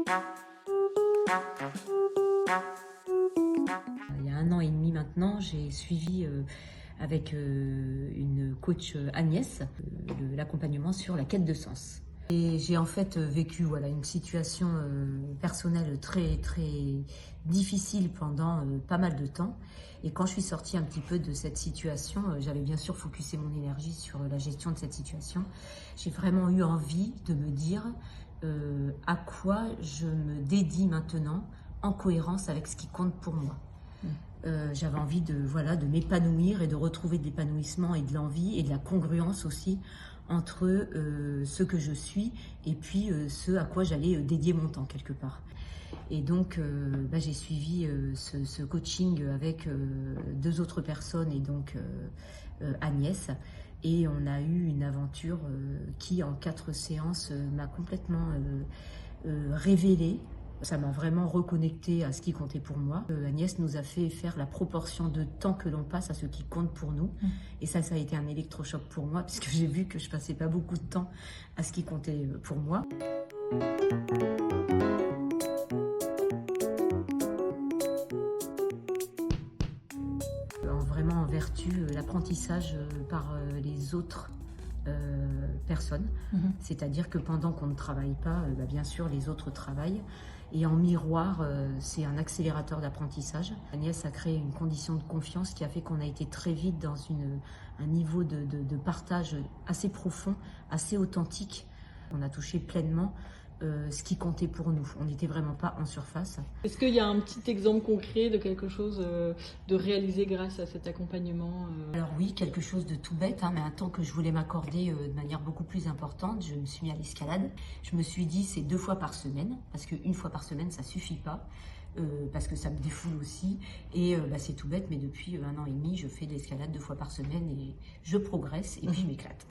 Il y a 1 an et demi maintenant, j'ai suivi avec une coach Agnès l'accompagnement sur la quête de sens. Et j'ai en fait vécu une situation personnelle très difficile pendant pas mal de temps. Et quand je suis sortie un petit peu de cette situation, j'avais bien sûr focusé mon énergie sur la gestion de cette situation. J'ai vraiment eu envie de me dire à quoi je me dédie maintenant en cohérence avec ce qui compte pour moi. J'avais envie de m'épanouir et de retrouver de l'épanouissement et de l'envie et de la congruence aussi entre ce que je suis et puis ce à quoi j'allais dédier mon temps quelque part. Et donc j'ai suivi ce coaching avec 2 autres personnes et donc Agnès, et on a eu une aventure qui en 4 séances m'a complètement révélée. Ça m'a vraiment reconnecté à ce qui comptait pour moi. Agnès nous a fait faire la proportion de temps que l'on passe à ce qui compte pour nous. Et ça a été un électrochoc pour moi, puisque j'ai vu que je passais pas beaucoup de temps à ce qui comptait pour moi. Vraiment en vertu l'apprentissage par les autres personnes. C'est-à-dire que pendant qu'on ne travaille pas, bien sûr les autres travaillent. Et en miroir, c'est un accélérateur d'apprentissage. Agnès a créé une condition de confiance qui a fait qu'on a été très vite dans un niveau de partage assez profond, assez authentique. On a touché pleinement ce qui comptait pour nous. On n'était vraiment pas en surface. Est-ce qu'il y a un petit exemple concret de quelque chose de réalisé grâce à cet accompagnement Alors oui, quelque chose de tout bête, mais un temps que je voulais m'accorder de manière beaucoup plus importante, je me suis mis à l'escalade. Je me suis dit c'est 2 fois par semaine, parce qu'une fois par semaine ça suffit pas. Parce que ça me défoule aussi, et c'est tout bête, mais depuis 1 an et demi je fais de l'escalade 2 fois par semaine et je progresse et puis je m'éclate.